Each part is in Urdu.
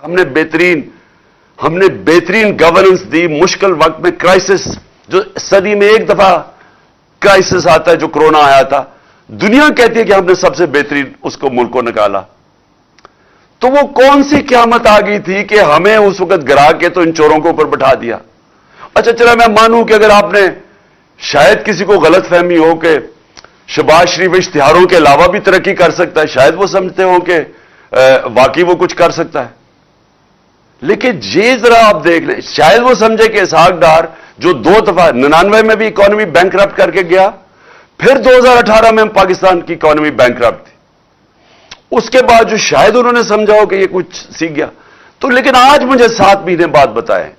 ہم نے بہترین گورننس دی مشکل وقت میں. کرائسس جو صدی میں ایک دفعہ کرائسس آتا ہے جو کرونا آیا تھا, دنیا کہتی ہے کہ ہم نے سب سے بہترین اس کو ملک کو نکالا. تو وہ کون سی قیامت آ گئی تھی کہ ہمیں اس وقت گرا کے تو ان چوروں کو اوپر بٹھا دیا. اچھا چلا میں مانوں کہ اگر آپ نے شاید کسی کو غلط فہمی ہو کہ شہباز شریف اشتہاروں کے علاوہ بھی ترقی کر سکتا ہے, شاید وہ سمجھتے ہو کہ واقعی وہ کچھ کر سکتا ہے. لیکن یہ ذرا آپ دیکھ لیں, شاید وہ سمجھے کہ اسحاق ڈار جو 2 دفعہ 99 میں بھی اکانومی بینک کرپٹ کر کے گیا, پھر 2018 میں پاکستان کی اکانومی بینک کرپٹ تھی, اس کے بعد جو شاید انہوں نے سمجھا ہو کہ یہ کچھ سیکھ گیا. تو لیکن آج مجھے 7 مہینے بعد بتائیں,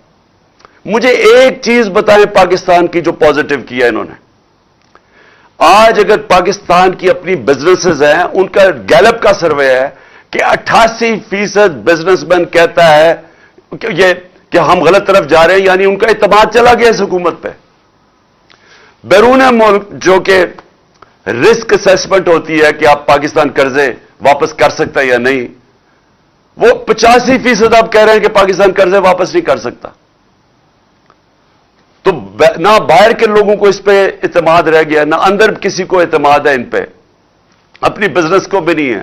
مجھے ایک چیز بتائیں پاکستان کی جو پازیٹو کیا انہوں نے. آج اگر پاکستان کی اپنی بزنسز ہیں, ان کا گیلپ کا سروے ہے کہ 88% بزنس مین کہتا ہے کہ ہم غلط طرف جا رہے ہیں, یعنی ان کا اعتماد چلا گیا اس حکومت پہ. بیرون ملک جو کہ رسک اسیسمنٹ ہوتی ہے کہ آپ پاکستان قرضے واپس کر سکتا ہے یا نہیں, وہ 85% آپ کہہ رہے ہیں کہ پاکستان قرضے واپس نہیں کر سکتا. تو نہ باہر کے لوگوں کو اس پہ اعتماد رہ گیا, نہ اندر کسی کو اعتماد ہے ان پہ, اپنی بزنس کو بھی نہیں ہے.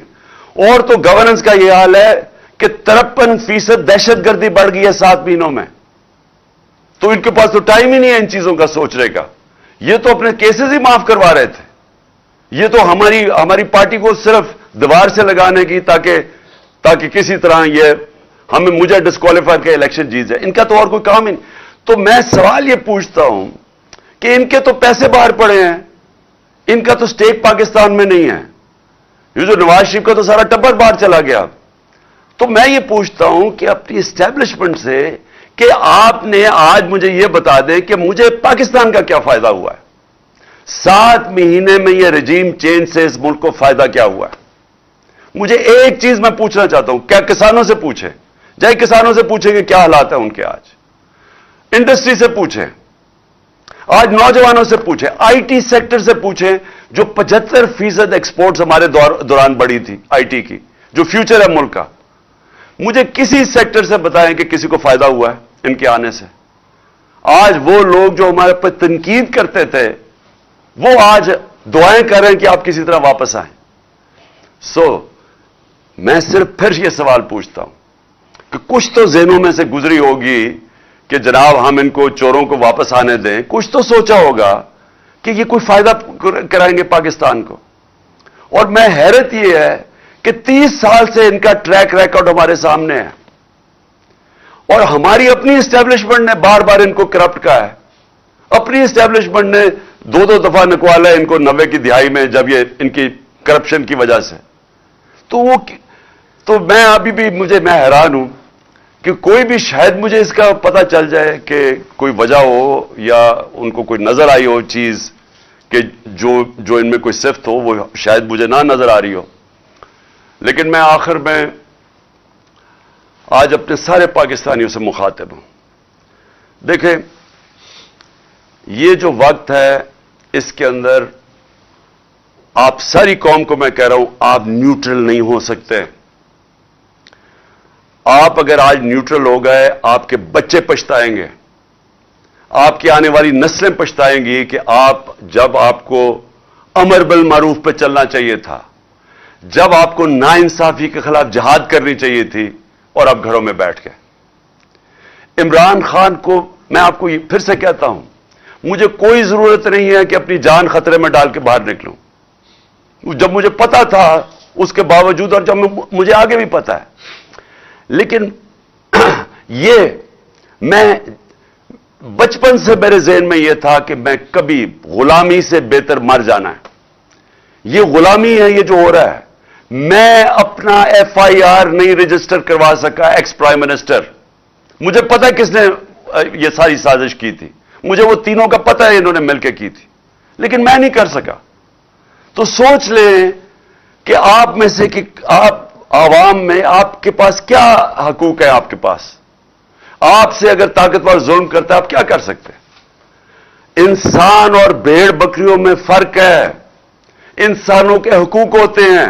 اور تو گورننس کا یہ حال ہے کہ 53% دہشت گردی بڑھ گئی ہے 7 مہینوں میں. تو ان کے پاس تو ٹائم ہی نہیں ہے ان چیزوں کا سوچنے کا. یہ تو اپنے کیسز ہی معاف کروا رہے تھے. یہ تو ہماری پارٹی کو صرف دیوار سے لگانے کی تاکہ کسی طرح مجھے ڈسکوالیفائی کے الیکشن جیت جائے. ان کا تو اور کوئی کام ہی نہیں. تو میں سوال یہ پوچھتا ہوں کہ ان کے تو پیسے باہر پڑے ہیں, ان کا تو سٹیک پاکستان میں نہیں ہے. یہ جو نواز شریف کا تو سارا ٹبر باہر چلا گیا. تو میں یہ پوچھتا ہوں کہ اپنی اسٹیبلشمنٹ سے کہ آپ نے آج مجھے یہ بتا دیں کہ مجھے پاکستان کا کیا فائدہ ہوا ہے. 7 مہینے میں یہ رجیم چینج سے اس ملک کو فائدہ کیا ہوا ہے. مجھے ایک چیز میں پوچھنا چاہتا ہوں, کیا کسانوں سے پوچھیں, جائے کسانوں سے پوچھیں کہ کیا حالات ہیں ان کے, آج انڈسٹری سے پوچھیں, آج نوجوانوں سے پوچھیں, آئی ٹی سیکٹر سے پوچھیں جو 75% ایکسپورٹس ہمارے دوران بڑھی تھی آئی ٹی کی, جو فیوچر ہے ملک کا. مجھے کسی سیکٹر سے بتائیں کہ کسی کو فائدہ ہوا ہے ان کے آنے سے. آج وہ لوگ جو ہمارے پر تنقید کرتے تھے وہ آج دعائیں کر رہے ہیں کہ آپ کسی طرح واپس آئیں. میں صرف پھر یہ سوال پوچھتا ہوں کہ کچھ تو ذہنوں میں سے گزری ہوگی کہ جناب ہم ان کو چوروں کو واپس آنے دیں. کچھ تو سوچا ہوگا کہ یہ کوئی فائدہ کرائیں گے پاکستان کو. اور میں حیرت یہ ہے کہ 30 سال سے ان کا ٹریک ریکارڈ ہمارے سامنے ہے, اور ہماری اپنی اسٹیبلشمنٹ نے بار بار ان کو کرپٹ کہا ہے. اپنی اسٹیبلشمنٹ نے 2 دفعہ نکوالا ہے ان کو 90 کی دہائی میں, جب یہ ان کی کرپشن کی وجہ سے. تو میں ابھی بھی میں حیران ہوں کہ کوئی بھی شاید مجھے اس کا پتہ چل جائے کہ کوئی وجہ ہو یا ان کو کوئی نظر آئی ہو چیز کہ جو ان میں کوئی صفت ہو, وہ شاید مجھے نہ نظر آ رہی ہو. لیکن میں آخر میں آج اپنے سارے پاکستانیوں سے مخاطب ہوں. دیکھیں, یہ جو وقت ہے اس کے اندر آپ ساری قوم کو میں کہہ رہا ہوں, آپ نیوٹرل نہیں ہو سکتے. آپ اگر آج نیوٹرل ہو گئے, آپ کے بچے پچھتائیں گے, آپ کی آنے والی نسلیں پچھتائیں گی کہ جب آپ کو امر بالمعروف پہ چلنا چاہیے تھا, جب آپ کو ناانصافی کے خلاف جہاد کرنی چاہیے تھی, اور آپ گھروں میں بیٹھ گئے. عمران خان کو میں آپ کو پھر سے کہتا ہوں, مجھے کوئی ضرورت نہیں ہے کہ اپنی جان خطرے میں ڈال کے باہر نکلوں. جب مجھے پتا تھا اس کے باوجود, اور جب مجھے آگے بھی پتا ہے, لیکن یہ میں بچپن سے میرے ذہن میں یہ تھا کہ میں کبھی غلامی سے بہتر مر جانا ہے. یہ غلامی ہے یہ جو ہو رہا ہے. میں اپنا FIR نہیں رجسٹر کروا سکا ایکس پرائم منسٹر. مجھے پتا ہے کس نے یہ ساری سازش کی تھی, مجھے وہ تینوں کا پتا ہے انہوں نے مل کے کی تھی, لیکن میں نہیں کر سکا. تو سوچ لیں کہ آپ میں سے کہ آپ عوام میں آپ کے پاس کیا حقوق ہے. آپ کے پاس آپ سے اگر طاقتور ظلم کرتا ہے آپ کیا کر سکتے ہیں؟ انسان اور بھیڑ بکریوں میں فرق ہے. انسانوں کے حقوق ہوتے ہیں,